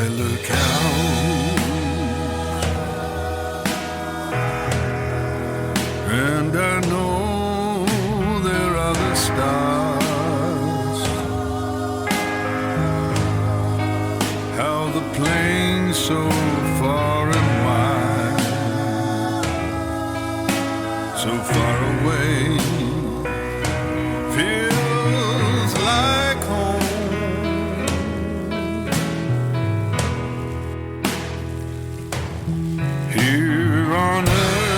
I look out and I know there are the stars, how the plains so far and wide, so far away, feels like home. Here on earth,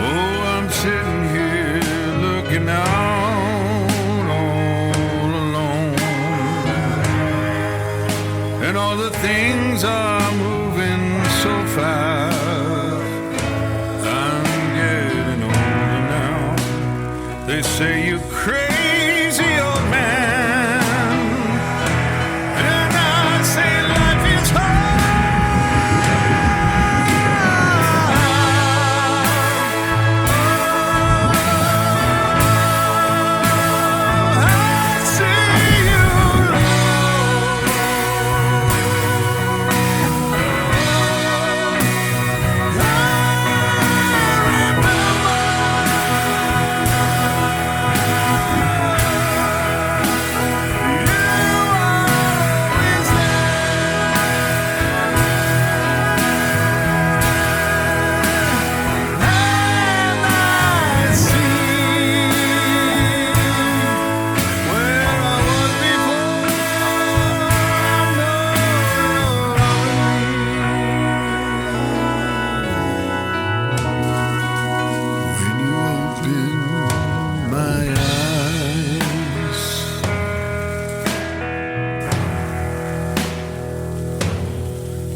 oh, I'm sitting here looking out all alone, and all the things are moving so fast. They say you're crazy, old man, and I say life is I see you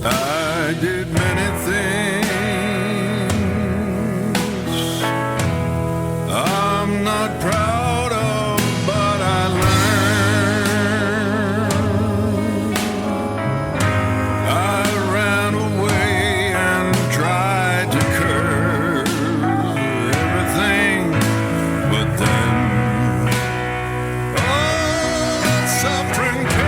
I did many things I'm not proud of, but I learned. I ran away and tried to curb everything, but then all that suffering came.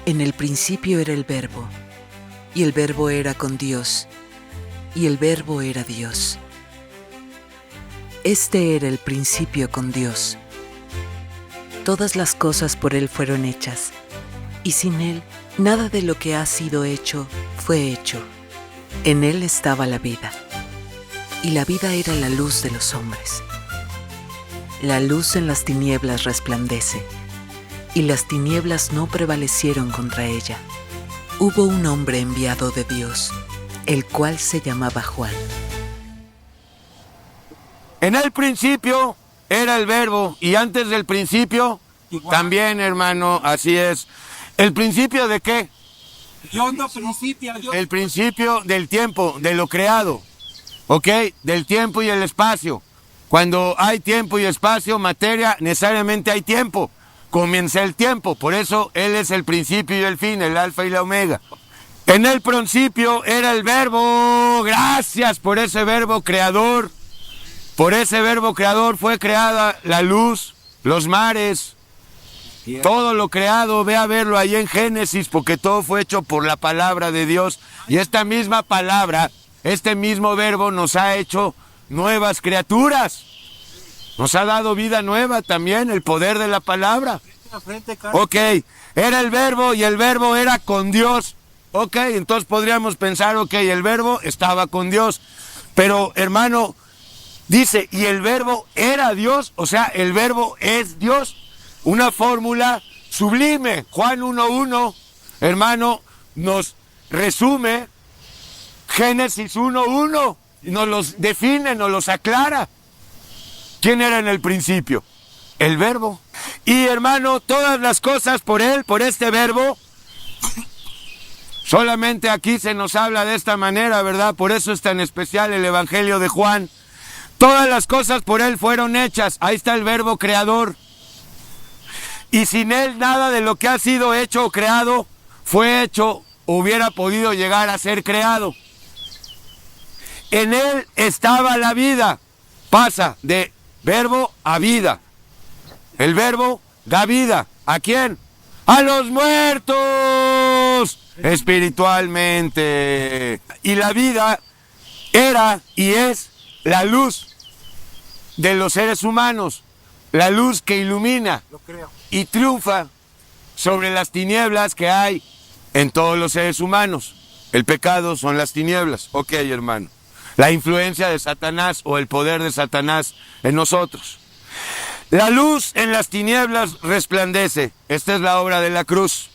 En el principio era el Verbo, y el Verbo era con Dios, y el Verbo era Dios. Este era el principio con Dios. Todas las cosas por Él fueron hechas, y sin Él nada de lo que ha sido hecho fue hecho. En Él estaba la vida, y la vida era la luz de los hombres. La luz en las tinieblas resplandece, y las tinieblas no prevalecieron contra ella. Hubo un hombre enviado de Dios, el cual se llamaba Juan. En el principio era el Verbo, y antes del principio también, hermano, así es. ¿El principio de qué? Dios no principia, Dios. El principio del tiempo, de lo creado. ¿Ok? Del tiempo y el espacio. Cuando hay tiempo y espacio, materia, necesariamente hay tiempo. Comienza el tiempo. Por eso Él es el principio y el fin, el alfa y la omega. En el principio era el verbo. Gracias por ese verbo creador. Por ese verbo creador fue creada la luz, los mares, todo lo creado. Ve a verlo ahí en Génesis, porque todo fue hecho por la palabra de Dios. Y esta misma palabra, este mismo verbo nos ha hecho nuevas criaturas. Nos ha dado vida nueva también, el poder de la palabra. Ok, era el verbo y el verbo era con Dios. Ok, entonces podríamos pensar, ok, el verbo estaba con Dios. Pero hermano, dice, y el verbo era Dios, o sea, el verbo es Dios. Una fórmula sublime. Juan 1:1, hermano, nos resume Génesis 1:1, nos los define, nos los aclara. ¿Quién era en el principio? El verbo. Y hermano, todas las cosas por él, por este verbo. Solamente aquí se nos habla de esta manera, ¿verdad? Por eso es tan especial el Evangelio de Juan. Todas las cosas por él fueron hechas. Ahí está el verbo creador. Y sin él nada de lo que ha sido hecho o creado fue hecho o hubiera podido llegar a ser creado. En él estaba la vida. Pasa de verbo a vida. El verbo da vida. ¿A quién? ¡A los muertos! Espiritualmente. Y la vida era y es la luz de los seres humanos. La luz que ilumina y triunfa sobre las tinieblas que hay en todos los seres humanos. El pecado son las tinieblas. Ok, hermano. La influencia de Satanás o el poder de Satanás en nosotros. La luz en las tinieblas resplandece. Esta es la obra de la cruz.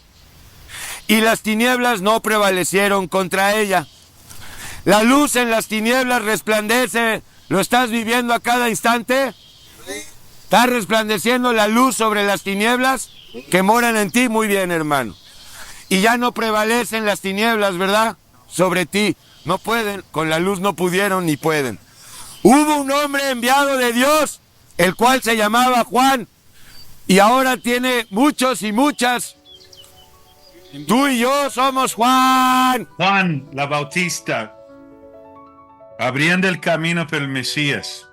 Y las tinieblas no prevalecieron contra ella. La luz en las tinieblas resplandece. ¿Lo estás viviendo a cada instante? ¿Está resplandeciendo la luz sobre las tinieblas que moran en ti? Muy bien, hermano. Y ya no prevalecen las tinieblas, ¿verdad? Sobre ti. No pueden, con la luz no pudieron ni pueden. Hubo un hombre enviado de Dios, el cual se llamaba Juan, y ahora tiene muchos y muchas. Tú y yo somos Juan. Juan la Bautista, abriendo el camino para el Mesías,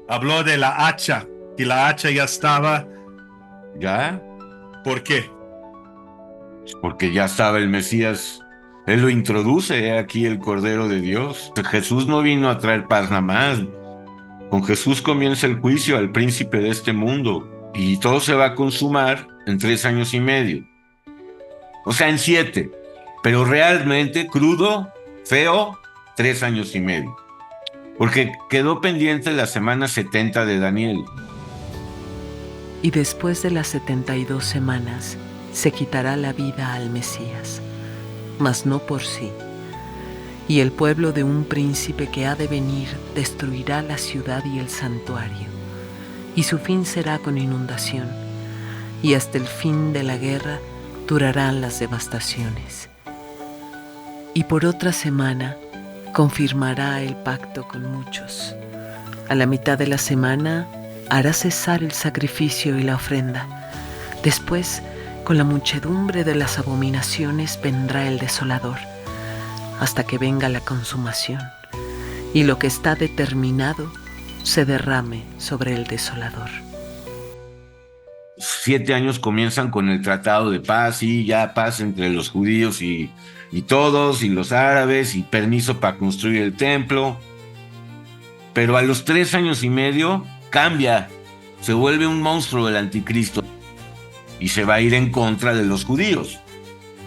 habló de la hacha, y la hacha ya estaba. ¿Ya? ¿Por qué? Porque ya estaba el Mesías. Él lo introduce, aquí el Cordero de Dios. Jesús no vino a traer paz nada más. Con Jesús comienza el juicio al príncipe de este mundo. Y todo se va a consumar en 3 años y medio. O sea, en 7. Pero realmente, crudo, feo, 3 años y medio. Porque quedó pendiente la semana 70 de Daniel. Y después de las 72 semanas, se quitará la vida al Mesías, mas no por sí. Y el pueblo de un príncipe que ha de venir destruirá la ciudad y el santuario, y su fin será con inundación, y hasta el fin de la guerra durarán las devastaciones. Y por otra semana confirmará el pacto con muchos. A la mitad de la semana hará cesar el sacrificio y la ofrenda. Después, con la muchedumbre de las abominaciones vendrá el desolador, hasta que venga la consumación, y lo que está determinado se derrame sobre el desolador. 7 años comienzan con el tratado de paz, y ya paz entre los judíos y todos, y los árabes, y permiso para construir el templo. Pero a los 3 años y medio cambia, se vuelve un monstruo del anticristo. Y se va a ir en contra de los judíos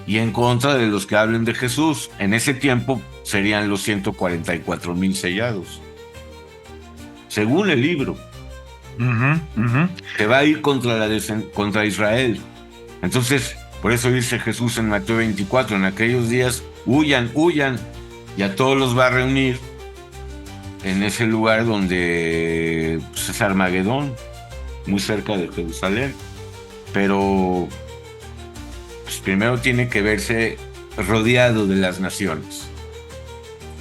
y en contra de los que hablen de Jesús. En ese tiempo serían los 144,000 sellados. Según el libro. Se va a ir contra Israel. Entonces, por eso dice Jesús en Mateo 24, en aquellos días, huyan, huyan, y a todos los va a reunir en ese lugar donde es Armagedón, muy cerca de Jerusalén. Pero primero tiene que verse rodeado de las naciones,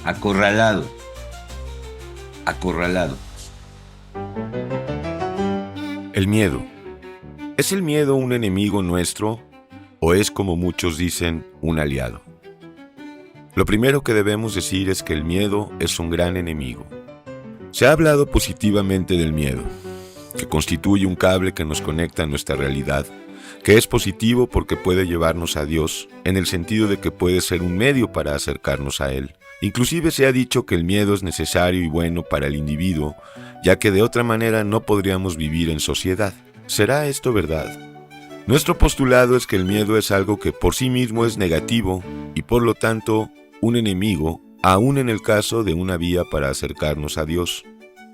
acorralado. El miedo. ¿Es el miedo un enemigo nuestro o es, como muchos dicen, un aliado? Lo primero que debemos decir es que el miedo es un gran enemigo. Se ha hablado positivamente del miedo, que constituye un cable que nos conecta a nuestra realidad, que es positivo porque puede llevarnos a Dios, en el sentido de que puede ser un medio para acercarnos a Él. Inclusive se ha dicho que el miedo es necesario y bueno para el individuo, ya que de otra manera no podríamos vivir en sociedad. ¿Será esto verdad? Nuestro postulado es que el miedo es algo que por sí mismo es negativo y por lo tanto un enemigo, aún en el caso de una vía para acercarnos a Dios.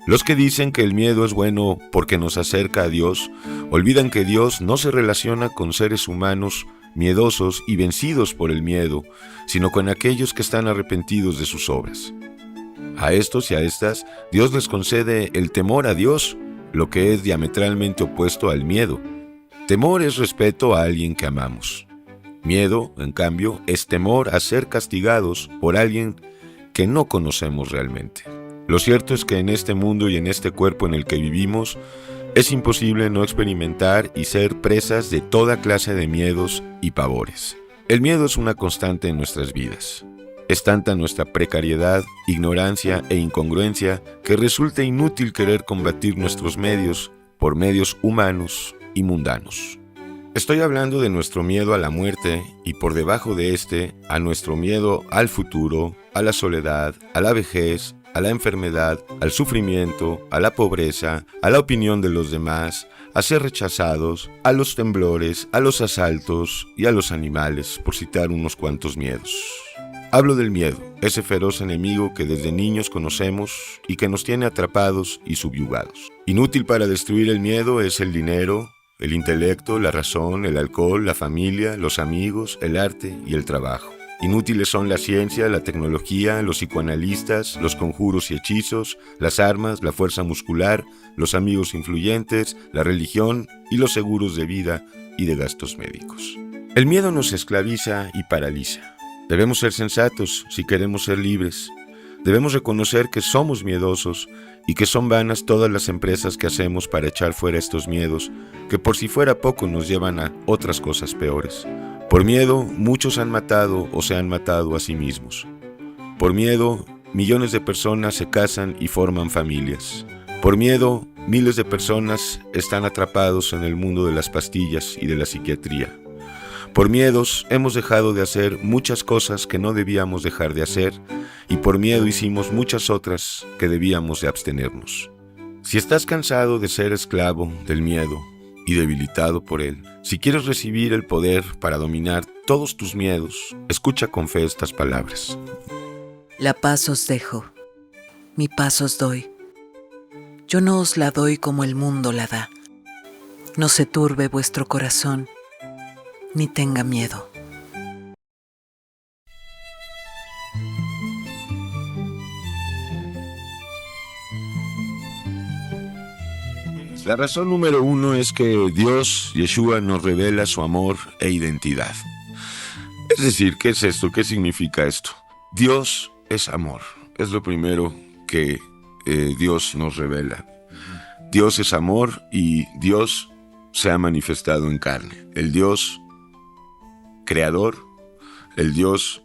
Los que dicen que el miedo es bueno porque nos acerca a Dios, olvidan que Dios no se relaciona con seres humanos miedosos y vencidos por el miedo, sino con aquellos que están arrepentidos de sus obras. A estos y a estas, Dios les concede el temor a Dios, lo que es diametralmente opuesto al miedo. Temor es respeto a alguien que amamos. Miedo, en cambio, es temor a ser castigados por alguien que no conocemos realmente. Lo cierto es que en este mundo y en este cuerpo en el que vivimos, es imposible no experimentar y ser presas de toda clase de miedos y pavores. El miedo es una constante en nuestras vidas. Es tanta nuestra precariedad, ignorancia e incongruencia que resulta inútil querer combatir nuestros medios por medios humanos y mundanos. Estoy hablando de nuestro miedo a la muerte y por debajo de este, a nuestro miedo al futuro, a la soledad, a la vejez, a la enfermedad, al sufrimiento, a la pobreza, a la opinión de los demás, a ser rechazados, a los temblores, a los asaltos y a los animales, por citar unos cuantos miedos. Hablo del miedo, ese feroz enemigo que desde niños conocemos y que nos tiene atrapados y subyugados. Inútil para destruir el miedo es el dinero, el intelecto, la razón, el alcohol, la familia, los amigos, el arte y el trabajo. Inútiles son la ciencia, la tecnología, los psicoanalistas, los conjuros y hechizos, las armas, la fuerza muscular, los amigos influyentes, la religión y los seguros de vida y de gastos médicos. El miedo nos esclaviza y paraliza. Debemos ser sensatos si queremos ser libres. Debemos reconocer que somos miedosos y que son vanas todas las empresas que hacemos para echar fuera estos miedos, que por si fuera poco nos llevan a otras cosas peores. Por miedo, muchos han matado o se han matado a sí mismos. Por miedo, millones de personas se casan y forman familias. Por miedo, miles de personas están atrapados en el mundo de las pastillas y de la psiquiatría. Por miedos, hemos dejado de hacer muchas cosas que no debíamos dejar de hacer, y por miedo hicimos muchas otras que debíamos de abstenernos. Si estás cansado de ser esclavo del miedo y debilitado por él, si quieres recibir el poder para dominar todos tus miedos, escucha con fe estas palabras. La paz os dejo, mi paz os doy. Yo no os la doy como el mundo la da. No se turbe vuestro corazón, ni tenga miedo. La razón número 1 es que Dios, Yeshua, nos revela su amor e identidad. Es decir, ¿qué es esto? ¿Qué significa esto? Dios es amor. Es lo primero que Dios nos revela. Dios es amor y Dios se ha manifestado en carne. El Dios creador, el Dios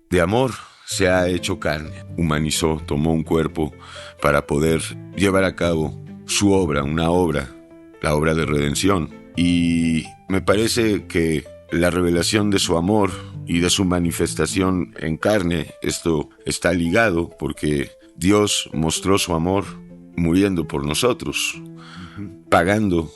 de amor, se ha hecho carne. Humanizó, tomó un cuerpo para poder llevar a cabo su obra, una obra, la obra de redención. Y me parece que la revelación de su amor y de su manifestación en carne, esto está ligado porque Dios mostró su amor muriendo por nosotros, pagando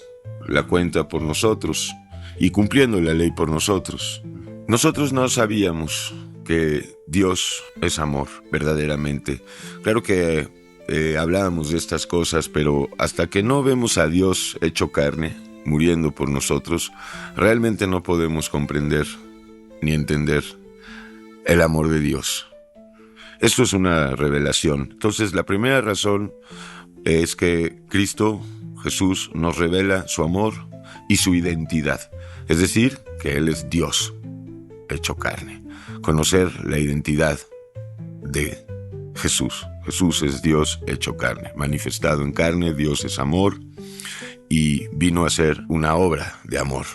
la cuenta por nosotros y cumpliendo la ley por nosotros. Nosotros no sabíamos que Dios es amor, verdaderamente. Claro que hablábamos de estas cosas, pero hasta que no vemos a Dios hecho carne, muriendo por nosotros, realmente no podemos comprender ni entender el amor de Dios. Esto es una revelación. Entonces, la primera razón es que Cristo, Jesús, nos revela su amor y su identidad. Es decir, que Él es Dios. hecho carne. Conocer la identidad de Jesús. Jesús es Dios hecho carne, manifestado en carne. Dios es amor y vino a ser una obra de amor.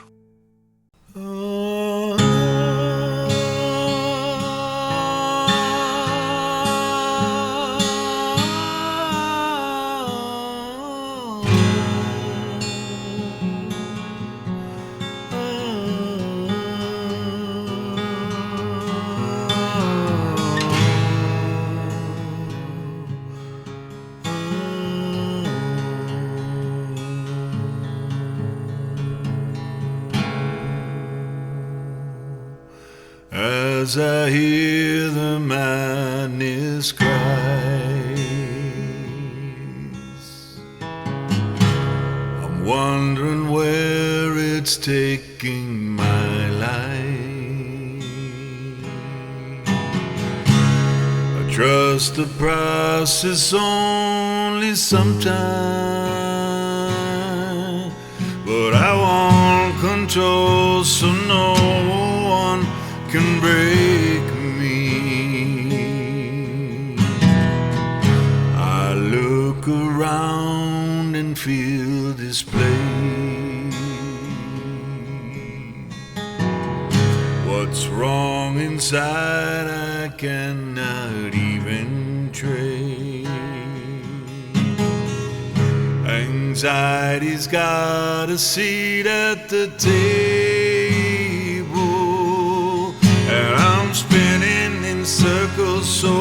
As I hear the madness cries, I'm wondering where it's taking my life. I trust the process only sometime, but I want control so no one can break me. I look around and feel this place. What's wrong inside I cannot even trace. Anxiety's got a seat at the table, and I'm spinning in circles so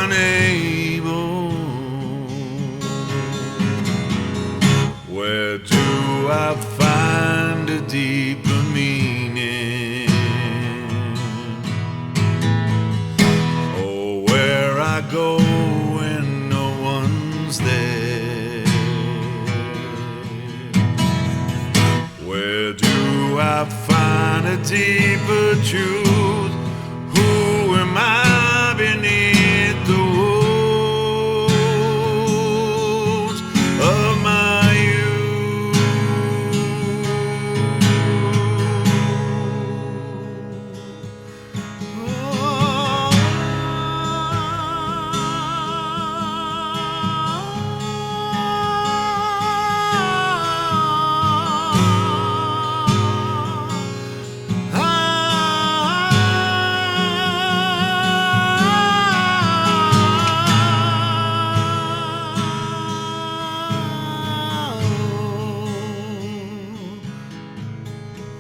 unable. Where do I find a deeper meaning? Oh, where I go when no one's there? Where do I find a deeper truth? Who am I beneath the walls of my youth?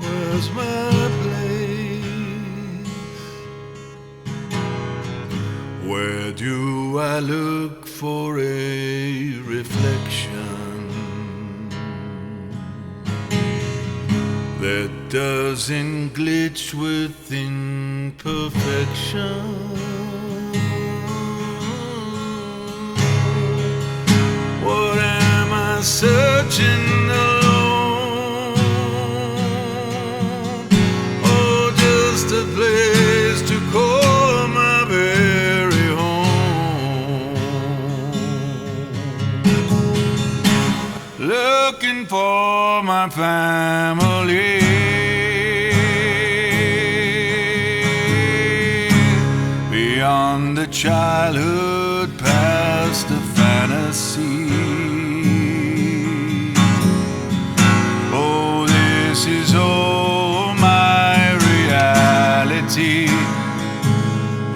Where's my place? Where do I look for a reflection that doesn't glitch with imperfection? What am I searching alone? Oh, just a place to call my very home. Looking for my family, beyond the childhood, past the fantasy. Oh, this is all my reality,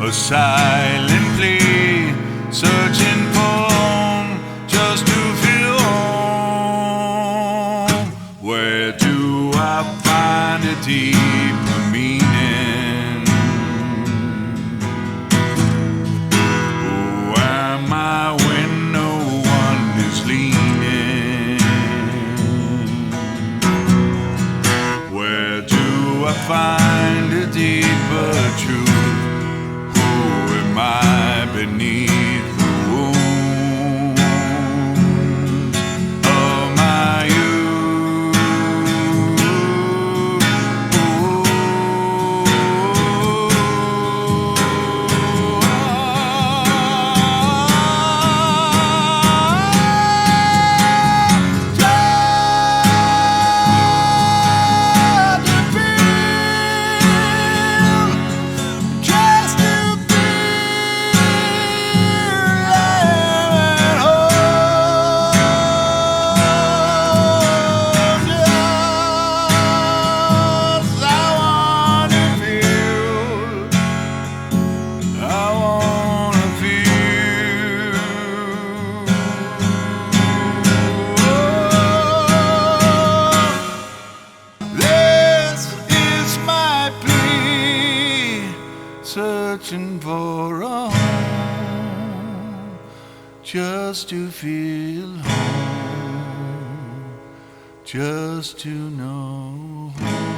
a silent plea, searching for home, just to feel home. Where do I find a deeper meaning? Who am I when no one is leaning? Where do I find a deeper truth? Who am I beneath the wounds of my youth? Try to be searching for a home, just to feel home, just to know home.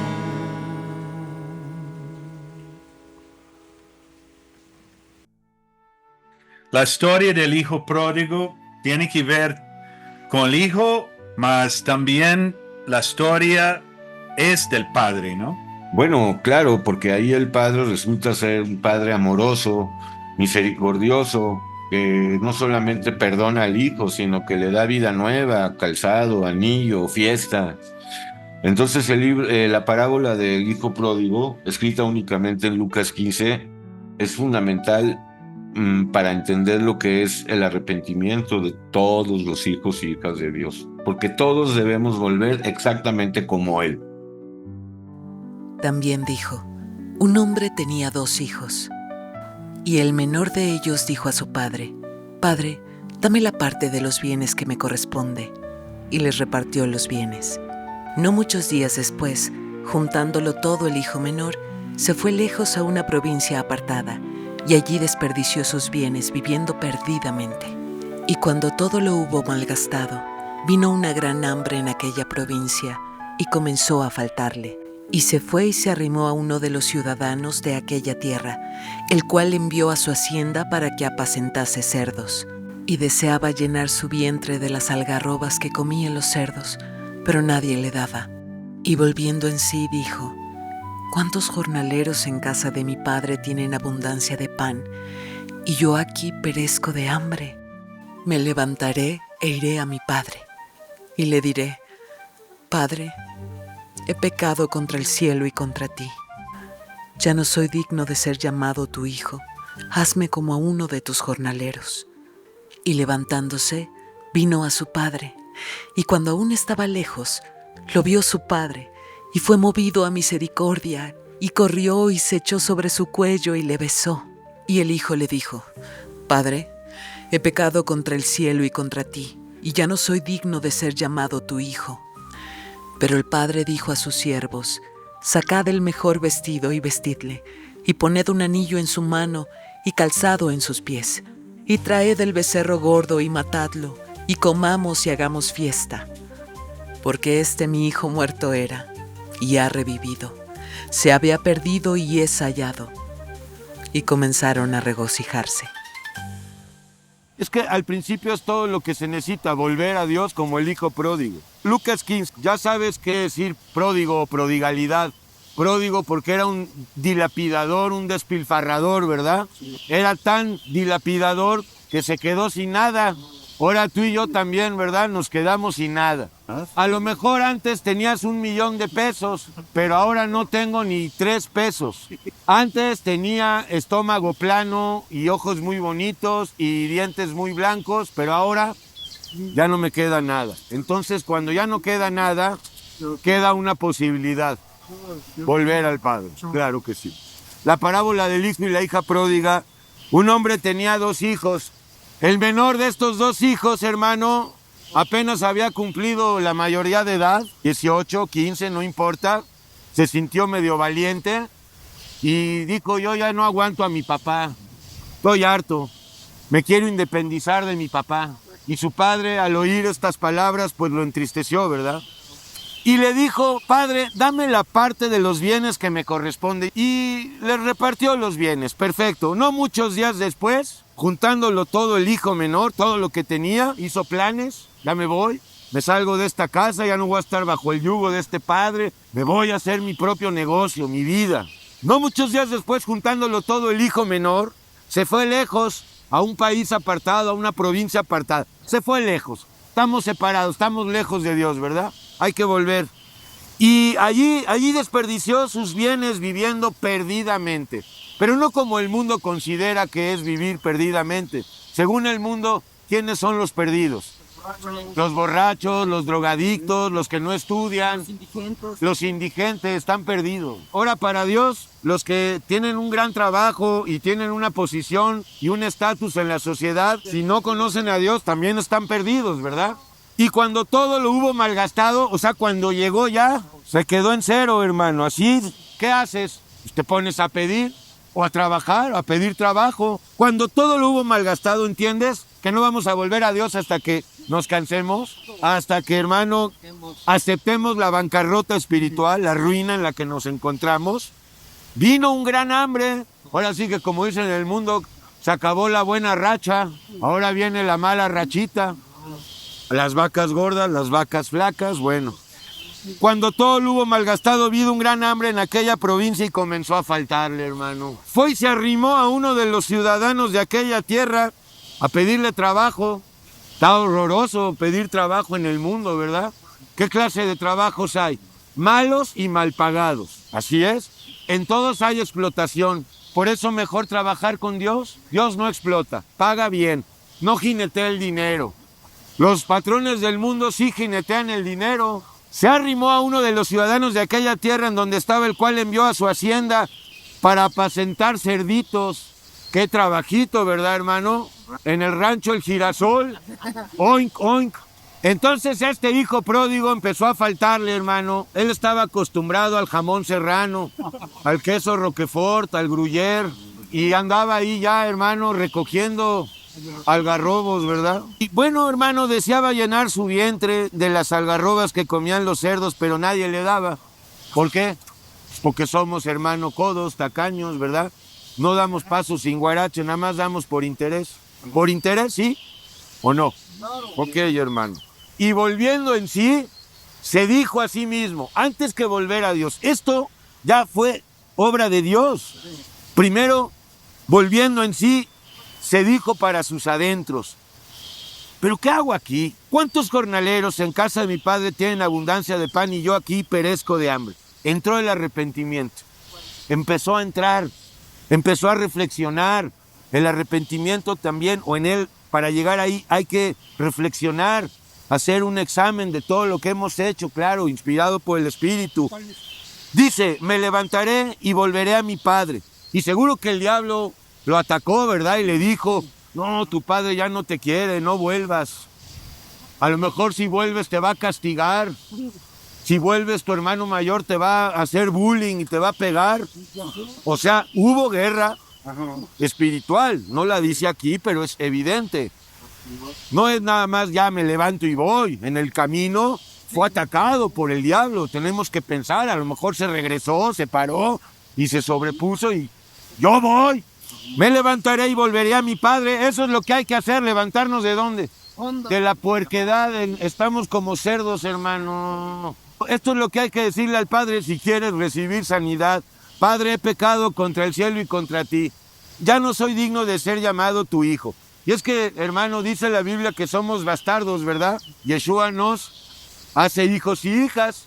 La historia del hijo pródigo tiene que ver con el hijo, mas también la historia es del padre, ¿no? Bueno, claro, porque ahí el padre resulta ser un padre amoroso, misericordioso, que no solamente perdona al hijo, sino que le da vida nueva, calzado, anillo, fiesta. Entonces la parábola del hijo pródigo, escrita únicamente en Lucas 15, es fundamental para entender lo que es el arrepentimiento de todos los hijos y hijas de Dios, porque todos debemos volver exactamente como Él. También dijo, un hombre tenía 2 hijos, y el menor de ellos dijo a su padre, «Padre, dame la parte de los bienes que me corresponde», y les repartió los bienes. No muchos días después, juntándolo todo el hijo menor, se fue lejos a una provincia apartada, y allí desperdició sus bienes viviendo perdidamente. Y cuando todo lo hubo malgastado, vino una gran hambre en aquella provincia, y comenzó a faltarle. Y se fue y se arrimó a uno de los ciudadanos de aquella tierra, el cual envió a su hacienda para que apacentase cerdos. Y deseaba llenar su vientre de las algarrobas que comían los cerdos, pero nadie le daba. Y volviendo en sí dijo, «¿Cuántos jornaleros en casa de mi padre tienen abundancia de pan, y yo aquí perezco de hambre? Me levantaré e iré a mi padre, y le diré, Padre, he pecado contra el cielo y contra ti. Ya no soy digno de ser llamado tu hijo. Hazme como a uno de tus jornaleros». Y levantándose, vino a su padre. Y cuando aún estaba lejos, lo vio su padre, y fue movido a misericordia, y corrió y se echó sobre su cuello y le besó. Y el hijo le dijo, «Padre, he pecado contra el cielo y contra ti, y ya no soy digno de ser llamado tu hijo». Pero el padre dijo a sus siervos, «Sacad el mejor vestido y vestidle, y poned un anillo en su mano y calzado en sus pies, y traed el becerro gordo y matadlo, y comamos y hagamos fiesta. Porque este mi hijo muerto era, y ha revivido, se había perdido y es hallado». Y comenzaron a regocijarse. Es que al principio es todo lo que se necesita, volver a Dios como el hijo pródigo. Lucas 15, ya sabes qué decir pródigo o prodigalidad. Pródigo porque era un dilapidador, un despilfarrador, ¿verdad? Era tan dilapidador que se quedó sin nada. Ahora tú y yo también, ¿verdad? Nos quedamos sin nada. A lo mejor antes tenías 1,000,000 de pesos, pero ahora no tengo ni 3 pesos. Antes tenía estómago plano y ojos muy bonitos y dientes muy blancos, pero ahora ya no me queda nada. Entonces, cuando ya no queda nada, queda una posibilidad. Volver al Padre, claro que sí. La parábola del hijo y la hija pródiga. Un hombre tenía 2 hijos. El menor de estos 2 hijos, hermano, apenas había cumplido la mayoría de edad, 18, 15, no importa. Se sintió medio valiente y dijo, yo ya no aguanto a mi papá. Estoy harto, me quiero independizar de mi papá. Y su padre, al oír estas palabras, pues lo entristeció, ¿verdad? Y le dijo, Padre, dame la parte de los bienes que me corresponde. Y le repartió los bienes, perfecto. No muchos días después, juntándolo todo el hijo menor, todo lo que tenía, hizo planes, ya me voy, me salgo de esta casa, ya no voy a estar bajo el yugo de este padre, me voy a hacer mi propio negocio, mi vida. No muchos días después, juntándolo todo el hijo menor, se fue lejos, a un país apartado, a una provincia apartada. Se fue lejos, estamos separados, estamos lejos de Dios, ¿verdad? Hay que volver. Y allí desperdició sus bienes viviendo perdidamente. Pero no como el mundo considera que es vivir perdidamente. Según el mundo, ¿quiénes son los perdidos? Los borrachos, los drogadictos, los que no estudian, los indigentes están perdidos. Ahora, para Dios, los que tienen un gran trabajo y tienen una posición y un estatus en la sociedad, si no conocen a Dios, también están perdidos, ¿verdad? Y cuando todo lo hubo malgastado, o sea, cuando llegó ya, se quedó en cero, hermano. Así, ¿qué haces? Pues te pones a pedir. o a trabajar, a pedir trabajo. Cuando todo lo hubo malgastado, ¿entiendes? Que no vamos a volver a Dios hasta que nos cansemos, hasta que, hermano, aceptemos la bancarrota espiritual, la ruina en la que nos encontramos. Vino un gran hambre. Ahora sí que, como dicen en el mundo, se acabó la buena racha, ahora viene la mala rachita. Las vacas gordas, las vacas flacas, bueno. Cuando todo lo hubo malgastado, vino un gran hambre en aquella provincia y comenzó a faltarle, hermano. Fue y se arrimó a uno de los ciudadanos de aquella tierra a pedirle trabajo. Está horroroso pedir trabajo en el mundo, ¿verdad? ¿Qué clase de trabajos hay? Malos y mal pagados. Así es. En todos hay explotación. Por eso mejor trabajar con Dios. Dios no explota, paga bien, no jinetea el dinero. Los patrones del mundo sí jinetean el dinero. Se arrimó a uno de los ciudadanos de aquella tierra en donde estaba, el cual envió a su hacienda para apacentar cerditos. Qué trabajito, ¿verdad, hermano? En el rancho El Girasol, oink, oink. Entonces este hijo pródigo empezó a faltarle, hermano. Él estaba acostumbrado al jamón serrano, al queso roquefort, al gruyère, y andaba ahí ya, hermano, recogiendo algarrobos, ¿verdad? Y bueno, hermano, deseaba llenar su vientre de las algarrobas que comían los cerdos, pero nadie le daba. ¿Por qué? Porque somos, hermano, codos, tacaños, ¿verdad? No damos pasos sin guarache, nada más damos por interés. ¿Por interés, sí o no? Ok, hermano. Y volviendo en sí, se dijo a sí mismo, antes que volver a Dios, esto ya fue obra de Dios. Primero, volviendo en sí, se dijo para sus adentros, ¿pero qué hago aquí? ¿Cuántos jornaleros en casa de mi padre tienen abundancia de pan y yo aquí perezco de hambre? Entró el arrepentimiento, empezó a entrar, empezó a reflexionar. El arrepentimiento también, o en él, para llegar ahí hay que reflexionar, hacer un examen de todo lo que hemos hecho, claro, inspirado por el Espíritu. Dice, me levantaré y volveré a mi padre. Y seguro que el diablo lo atacó, ¿verdad? Y le dijo, no, tu padre ya no te quiere, no vuelvas. A lo mejor si vuelves te va a castigar. Si vuelves tu hermano mayor te va a hacer bullying y te va a pegar. O sea, hubo guerra espiritual. No la dice aquí, pero es evidente. No es nada más ya me levanto y voy. En el camino fue atacado por el diablo. Tenemos que pensar, a lo mejor se regresó, se paró y se sobrepuso y yo voy. Me levantaré y volveré a mi padre. Eso es lo que hay que hacer, levantarnos ¿de dónde? De la puerquedad. Estamos como cerdos, hermano. Esto es lo que hay que decirle al Padre si quieres recibir sanidad. Padre, he pecado contra el cielo y contra ti. Ya no soy digno de ser llamado tu hijo. Y es que, hermano, dice la Biblia que somos bastardos, ¿verdad? Yeshua nos hace hijos y hijas.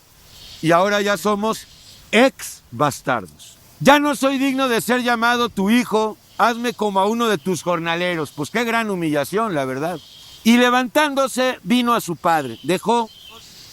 Y ahora ya somos ex bastardos. Ya no soy digno de ser llamado tu hijo. Hazme como a uno de tus jornaleros. Pues qué gran humillación, la verdad. Y levantándose, vino a su padre. Dejó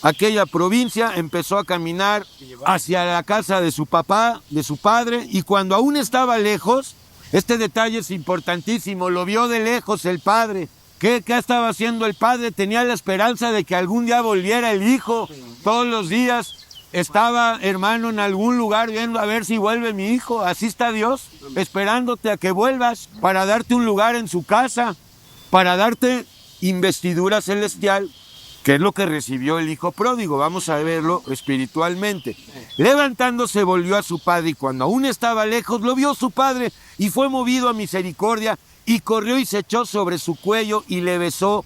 aquella provincia, empezó a caminar hacia la casa de su papá, de su padre, y cuando aún estaba lejos, este detalle es importantísimo, lo vio de lejos el padre. ¿Qué estaba haciendo el padre? Tenía la esperanza de que algún día volviera el hijo. Todos los días estaba, hermano, en algún lugar viendo a ver si vuelve mi hijo. Así está Dios, esperándote a que vuelvas para darte un lugar en su casa, para darte investidura celestial, que es lo que recibió el hijo pródigo. Vamos a verlo espiritualmente. Levantándose volvió a su padre y cuando aún estaba lejos lo vio su padre y fue movido a misericordia y corrió y se echó sobre su cuello y le besó.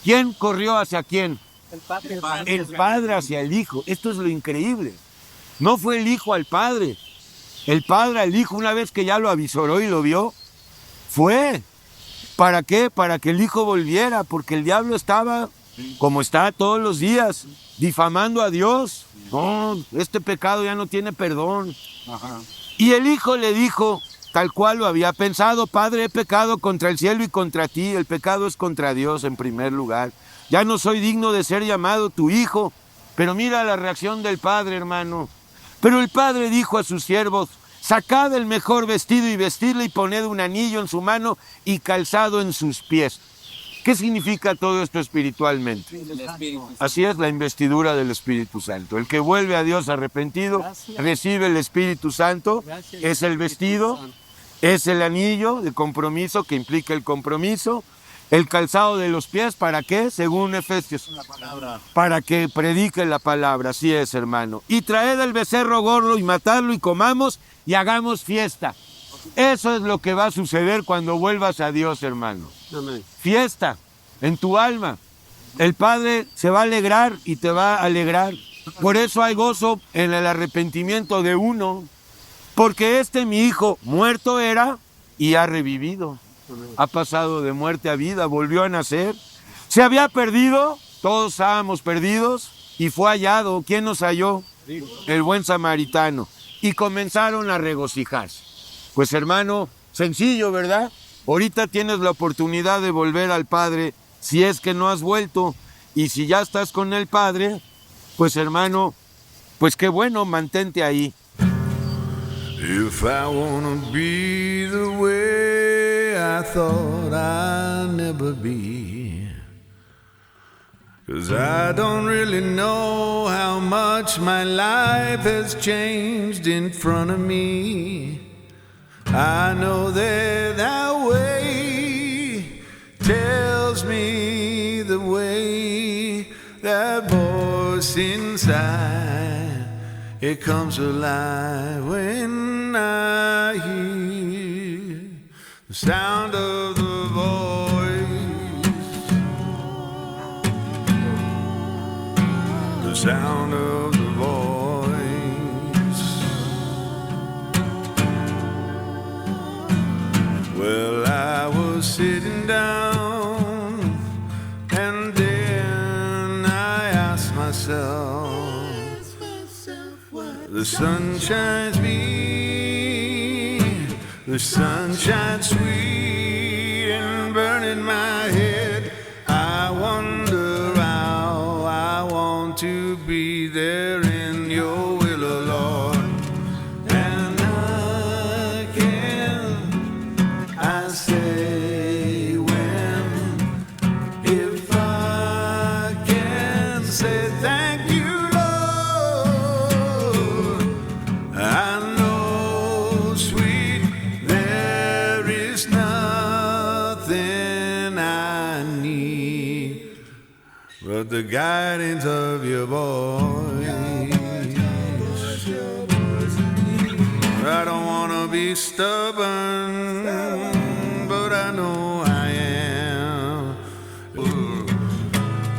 ¿Quién corrió hacia quién? El padre. El padre hacia el hijo. Esto es lo increíble. No fue el hijo al padre. El padre al hijo, una vez que ya lo avisoró y lo vio, fue. ¿Para qué? Para que el hijo volviera, porque el diablo estaba como está todos los días, difamando a Dios. No, este pecado ya no tiene perdón. Y el hijo le dijo, tal cual lo había pensado, Padre, he pecado contra el cielo y contra ti. El pecado es contra Dios en primer lugar. Ya no soy digno de ser llamado tu hijo. Pero mira la reacción del padre, hermano. Pero el padre dijo a sus siervos, sacad el mejor vestido y vestidle y poned un anillo en su mano y calzado en sus pies. ¿Qué significa todo esto espiritualmente? Así es la investidura del Espíritu Santo. El que vuelve a Dios arrepentido, recibe el Espíritu Santo, es el vestido, Es el anillo de compromiso que implica el compromiso. El calzado de los pies, ¿para qué? Según Efesios. Para que predique la palabra, así es, hermano. Y traed el becerro gordo y matadlo y comamos y hagamos fiesta. Eso es lo que va a suceder cuando vuelvas a Dios, hermano. Fiesta en tu alma. El Padre se va a alegrar y te va a alegrar. Por eso hay gozo en el arrepentimiento de uno. Porque mi hijo muerto era y ha revivido. Ha pasado de muerte a vida, volvió a nacer. Se había perdido, todos estábamos perdidos, y fue hallado. ¿Quién nos halló? El buen samaritano. Y comenzaron a regocijarse. Pues hermano, sencillo, ¿verdad? Ahorita tienes la oportunidad de volver al Padre, si es que no has vuelto. Y si ya estás con el Padre, pues hermano, pues qué bueno, mantente ahí. If I wanna be the way I thought I'd never be, 'cause I don't really know how much my life has changed in front of me. I know that way tells me the way, that voice inside, it comes alive when I hear the sound of the voice, the sound of the voice. Well, I was sitting down and then I asked myself, the sun shines me, the sun shines sweet and burning my head. I wonder how I want to be there in your will, oh Lord. And I say when, if I can say thank you, but the guidance of your voice. I don't wanna be stubborn, but I know I am.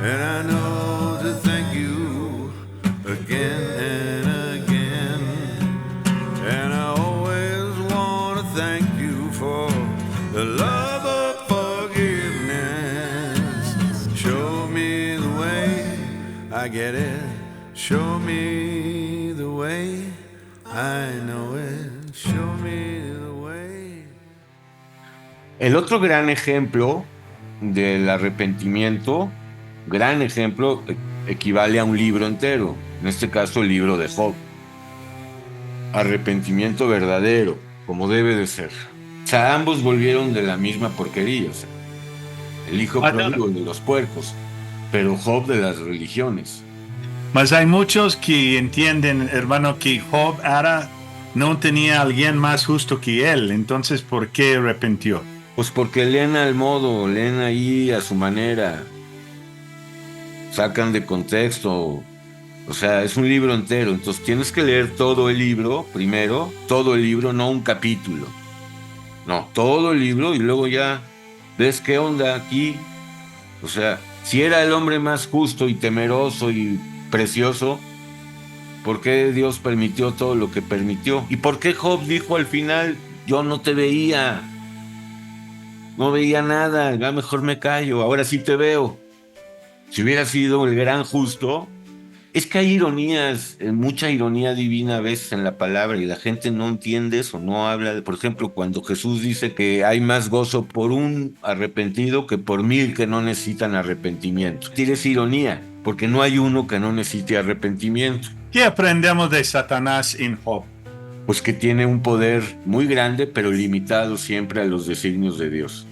And I know to thank you again and again. And I always wanna thank you for the love of forgiveness. Show me the way, I get it. Show me the way, I know it. Show me the way. El otro gran ejemplo del arrepentimiento, gran ejemplo, equivale a un libro entero. En este caso, el libro de Job. Arrepentimiento verdadero, como debe de ser. O sea, ambos volvieron de la misma porquería. O sea, el hijo pródigo de los puercos, pero Job de las religiones. Mas hay muchos que entienden, hermano, que Job no tenía a alguien más justo que él. Entonces, ¿por qué arrepintió? Pues porque leen al modo, leen ahí a su manera. Sacan de contexto. O sea, es un libro entero. Entonces tienes que leer todo el libro primero. Todo el libro, no un capítulo. No, todo el libro y luego ya ves qué onda aquí. O sea, si era el hombre más justo y temeroso y precioso, ¿por qué Dios permitió todo lo que permitió? ¿Y por qué Job dijo al final, yo no te veía? No veía nada, ya mejor me callo, ahora sí te veo. Si hubiera sido el gran justo, es que hay ironías, mucha ironía divina a veces en la palabra y la gente no entiende eso, no habla. Por ejemplo, cuando Jesús dice que hay más gozo por un arrepentido que por 1000 que no necesitan arrepentimiento. Tienes ironía, porque no hay uno que no necesite arrepentimiento. ¿Qué aprendemos de Satanás en Job? Pues que tiene un poder muy grande, pero limitado siempre a los designios de Dios.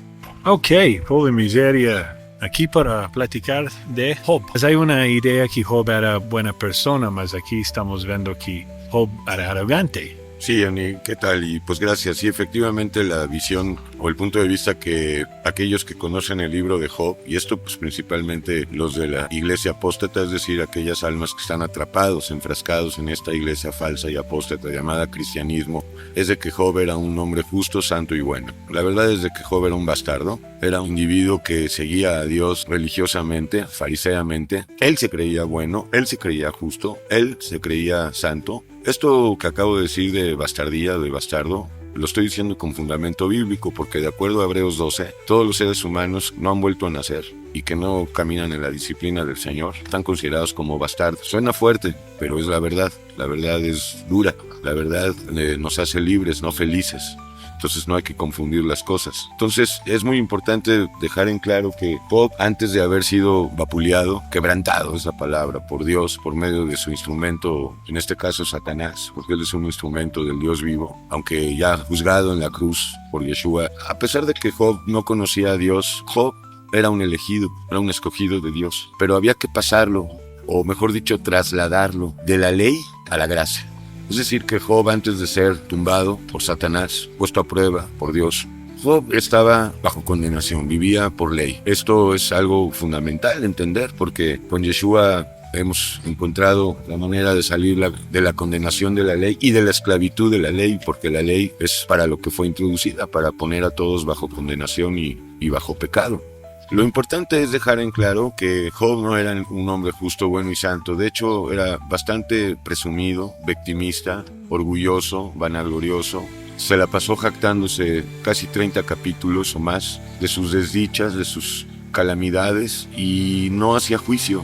Ok, pobre miseria. Aquí para platicar de Job. Pues hay una idea que Job era buena persona, mas aquí estamos viendo que Job era arrogante. Sí, Ani, ¿qué tal? Y pues gracias. Sí, efectivamente la visión o el punto de vista que aquellos que conocen el libro de Job, y esto pues principalmente los de la iglesia apóstata, es decir, aquellas almas que están atrapados, enfrascados en esta iglesia falsa y apóstata llamada cristianismo, es de que Job era un hombre justo, santo y bueno. La verdad es de que Job era un bastardo, era un individuo que seguía a Dios religiosamente, fariseamente. Él se creía bueno, él se creía justo, él se creía santo. Esto que acabo de decir de bastardía, de bastardo, lo estoy diciendo con fundamento bíblico, porque de acuerdo a Hebreos 12, todos los seres humanos no han vuelto a nacer y que no caminan en la disciplina del Señor están considerados como bastardos. Suena fuerte, pero es la verdad. La verdad es dura. La verdad nos hace libres, no felices. Entonces no hay que confundir las cosas. Entonces es muy importante dejar en claro que Job, antes de haber sido vapuleado, quebrantado es la palabra, por Dios, por medio de su instrumento, en este caso Satanás, porque él es un instrumento del Dios vivo, aunque ya juzgado en la cruz por Yeshua, a pesar de que Job no conocía a Dios, Job era un elegido, era un escogido de Dios, pero había que pasarlo, o mejor dicho, trasladarlo de la ley a la gracia. Es decir, que Job, antes de ser tumbado por Satanás, puesto a prueba por Dios, Job estaba bajo condenación, vivía por ley. Esto es algo fundamental entender, porque con Yeshua hemos encontrado la manera de salir de la condenación de la ley y de la esclavitud de la ley, porque la ley es para lo que fue introducida, para poner a todos bajo condenación y bajo pecado. Lo importante es dejar en claro que Job no era un hombre justo, bueno y santo. De hecho, era bastante presumido, victimista, orgulloso, vanaglorioso. Se la pasó jactándose casi 30 capítulos o más de sus desdichas, de sus calamidades, y no hacía juicio.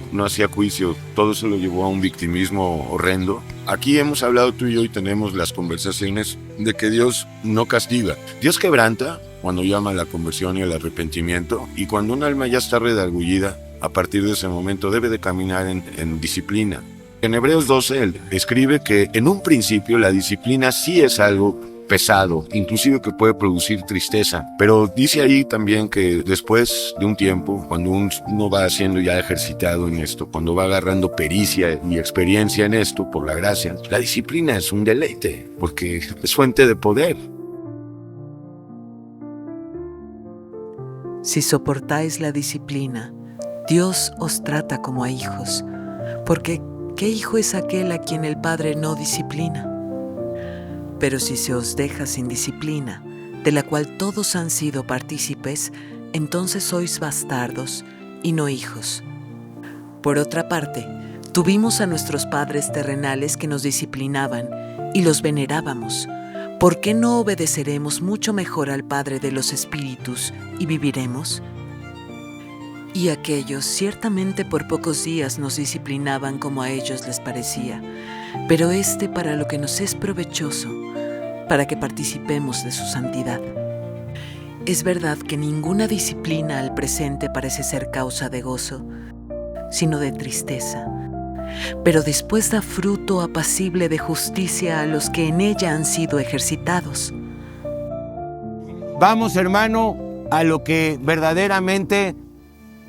Todo se lo llevó a un victimismo horrendo. Aquí hemos hablado tú y yo y tenemos las conversaciones de que Dios no castiga. Dios quebranta cuando llama a la conversión y al arrepentimiento, y cuando un alma ya está redargullida, a partir de ese momento debe de caminar en disciplina. En Hebreos 12 él escribe que en un principio la disciplina sí es algo pesado, inclusive que puede producir tristeza, pero dice ahí también que después de un tiempo, cuando uno va siendo ya ejercitado en esto, cuando va agarrando pericia y experiencia en esto por la gracia, la disciplina es un deleite, porque es fuente de poder. Si soportáis la disciplina, Dios os trata como a hijos, porque ¿qué hijo es aquel a quien el Padre no disciplina? Pero si se os deja sin disciplina, de la cual todos han sido partícipes, entonces sois bastardos y no hijos. Por otra parte, tuvimos a nuestros padres terrenales que nos disciplinaban y los venerábamos. ¿Por qué no obedeceremos mucho mejor al Padre de los Espíritus y viviremos? Y aquellos ciertamente por pocos días nos disciplinaban como a ellos les parecía, pero para lo que nos es provechoso, para que participemos de su santidad. Es verdad que ninguna disciplina al presente parece ser causa de gozo, sino de tristeza, pero después da fruto apacible de justicia a los que en ella han sido ejercitados. Vamos, hermano, a lo que verdaderamente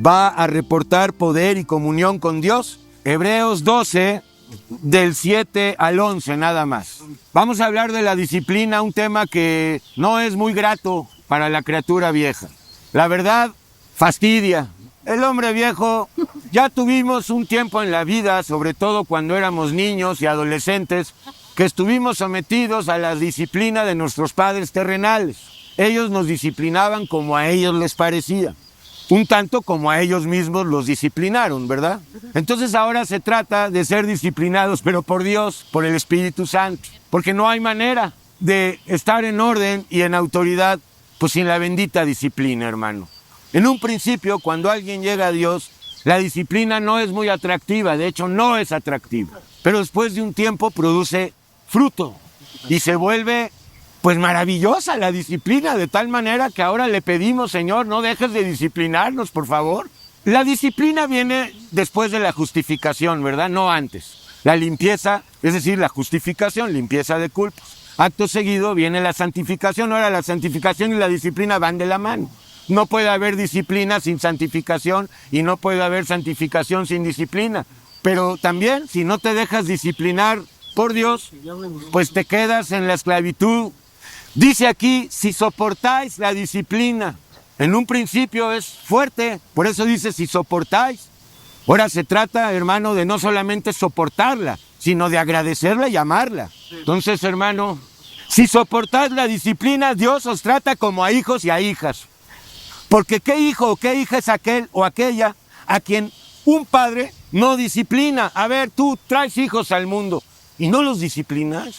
va a reportar poder y comunión con Dios. Hebreos 12, del 7 al 11, nada más. Vamos a hablar de la disciplina, un tema que no es muy grato para la criatura vieja. La verdad, fastidia. El hombre viejo, ya tuvimos un tiempo en la vida, sobre todo cuando éramos niños y adolescentes, que estuvimos sometidos a la disciplina de nuestros padres terrenales. Ellos nos disciplinaban como a ellos les parecía, un tanto como a ellos mismos los disciplinaron, ¿verdad? Entonces ahora se trata de ser disciplinados, pero por Dios, por el Espíritu Santo, porque no hay manera de estar en orden y en autoridad, pues sin la bendita disciplina, hermano. En un principio, cuando alguien llega a Dios, la disciplina no es muy atractiva, de hecho no es atractiva, pero después de un tiempo produce fruto y se vuelve pues maravillosa la disciplina, de tal manera que ahora le pedimos, Señor, no dejes de disciplinarnos, por favor. La disciplina viene después de la justificación, ¿verdad? No antes. La limpieza, es decir, la justificación, limpieza de culpas. Acto seguido viene la santificación. Ahora la santificación y la disciplina van de la mano. No puede haber disciplina sin santificación y no puede haber santificación sin disciplina. Pero también, si no te dejas disciplinar por Dios, pues te quedas en la esclavitud. Dice aquí, si soportáis la disciplina. En un principio es fuerte, por eso dice si soportáis. Ahora se trata, hermano, de no solamente soportarla, sino de agradecerla y amarla. Entonces, hermano, si soportáis la disciplina, Dios os trata como a hijos y a hijas. Porque ¿qué hijo o qué hija es aquel o aquella a quien un padre no disciplina? A ver, tú traes hijos al mundo y no los disciplinas.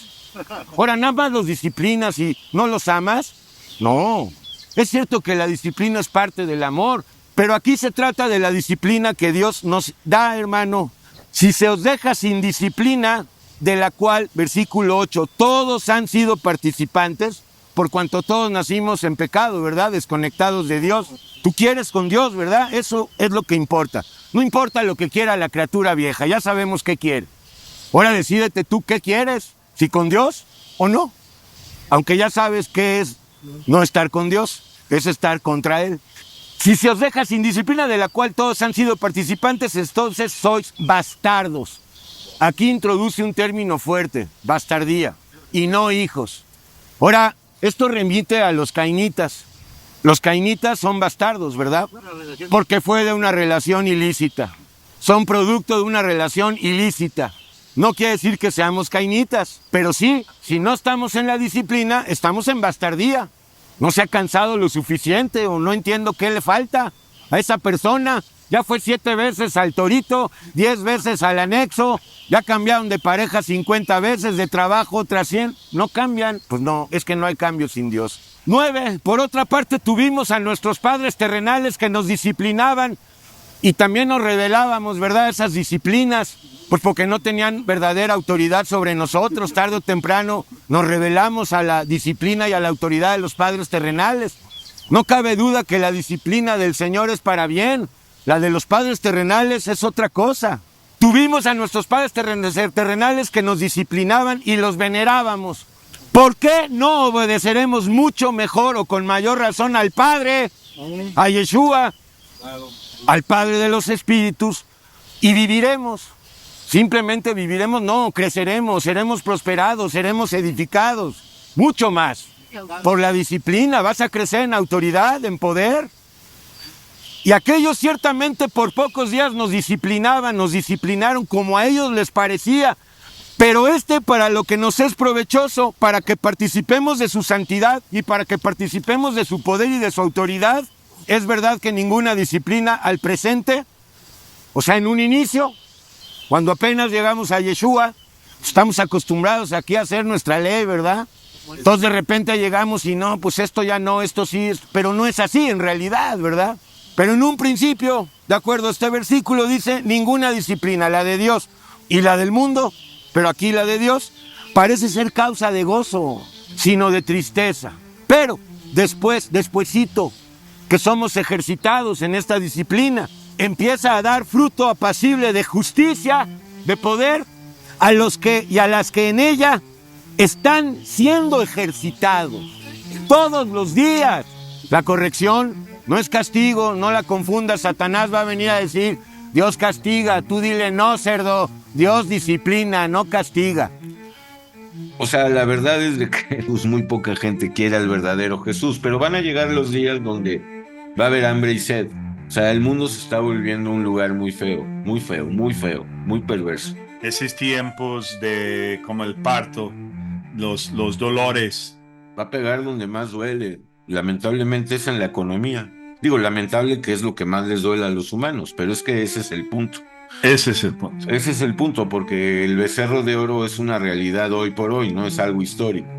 Ahora, ¿nada más los disciplinas y no los amas? No. Es cierto que la disciplina es parte del amor, pero aquí se trata de la disciplina que Dios nos da, hermano. Si se os deja sin disciplina, de la cual, versículo 8, todos han sido participantes, por cuanto todos nacimos en pecado, ¿verdad? Desconectados de Dios. Tú quieres con Dios, ¿verdad? Eso es lo que importa. No importa lo que quiera la criatura vieja, ya sabemos qué quiere. Ahora decídete tú qué quieres, si con Dios o no. Aunque ya sabes qué es no estar con Dios, es estar contra Él. Si se os deja sin disciplina de la cual todos han sido participantes, entonces sois bastardos. Aquí introduce un término fuerte, bastardía, y no hijos. Ahora, esto remite a los cainitas. Los cainitas son bastardos, ¿verdad? Porque fue de una relación ilícita. Son producto de una relación ilícita. No quiere decir que seamos cainitas, pero sí, si no estamos en la disciplina, estamos en bastardía. No se ha cansado lo suficiente o no entiendo qué le falta a esa persona. Ya fue 7 veces al torito, 10 veces al anexo, ya cambiaron de pareja 50 veces, de trabajo otras 100. ¿No cambian? Pues no, es que no hay cambio sin Dios. 9, por otra parte tuvimos a nuestros padres terrenales que nos disciplinaban y también nos rebelábamos, ¿verdad? Esas disciplinas, pues porque no tenían verdadera autoridad sobre nosotros. Tarde o temprano nos rebelamos a la disciplina y a la autoridad de los padres terrenales. No cabe duda que la disciplina del Señor es para bien. La de los padres terrenales es otra cosa. Tuvimos a nuestros padres terrenales que nos disciplinaban y los venerábamos. ¿Por qué no obedeceremos mucho mejor o con mayor razón al Padre, a Yeshua, al Padre de los Espíritus, y viviremos? Simplemente viviremos, no, creceremos, seremos prosperados, seremos edificados, mucho más. Por la disciplina vas a crecer en autoridad, en poder. Y aquellos ciertamente por pocos días nos disciplinaron como a ellos les parecía, pero para lo que nos es provechoso, para que participemos de su santidad y para que participemos de su poder y de su autoridad. Es verdad que ninguna disciplina al presente, o sea, en un inicio, cuando apenas llegamos a Yeshua, estamos acostumbrados aquí a hacer nuestra ley, ¿verdad? Entonces de repente llegamos y no, pues esto ya no, esto sí, pero no es así en realidad, ¿verdad? Pero en un principio, de acuerdo a este versículo, dice ninguna disciplina, la de Dios y la del mundo, pero aquí la de Dios, parece ser causa de gozo, sino de tristeza. Pero despuesito, que somos ejercitados en esta disciplina, empieza a dar fruto apacible de justicia, de poder, a los que y a las que en ella están siendo ejercitados todos los días. La corrección no es castigo, no la confundas. Satanás va a venir a decir, Dios castiga, tú dile, no, cerdo, Dios disciplina, no castiga. O sea, la verdad es de que pues, muy poca gente quiere al verdadero Jesús, pero van a llegar los días donde va a haber hambre y sed. O sea, el mundo se está volviendo un lugar muy feo, muy feo, muy feo, muy perverso. Esos tiempos de como el parto, los dolores. Va a pegar donde más duele. Lamentablemente es en la economía. Digo, lamentable que es lo que más les duele a los humanos, pero es que ese es el punto. Ese es el punto. Ese es el punto, porque el becerro de oro es una realidad hoy por hoy, no es algo histórico.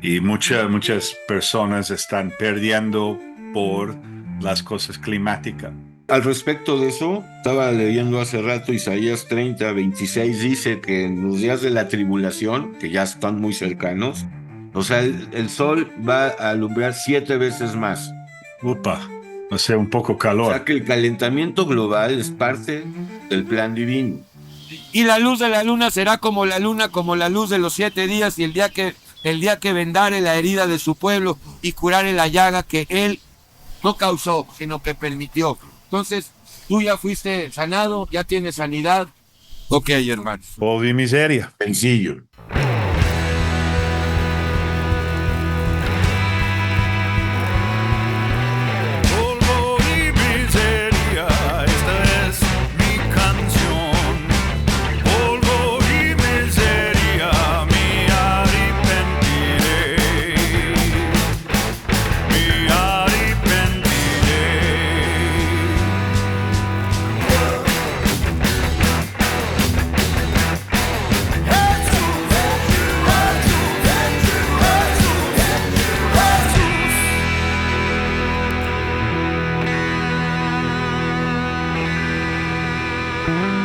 Y muchas personas están perdiendo por las cosas climáticas. Al respecto de eso, estaba leyendo hace rato Isaías 30:26, dice que en los días de la tribulación, que ya están muy cercanos, o sea, el sol va a alumbrar 7 veces más. Upa, o sea, un poco calor. O sea que el calentamiento global es parte del plan divino. Y la luz de la luna será como la luz de los 7 días y el día que vendare la herida de su pueblo y curare la llaga que él no causó, sino que permitió. Entonces, tú ya fuiste sanado, ya tienes sanidad, Ok, hermano. Polvo y miseria. Sencillo. Polvo y miseria, esta es mi canción. Polvo y miseria, me arrepentiré. Me arrepentiré. Jesús.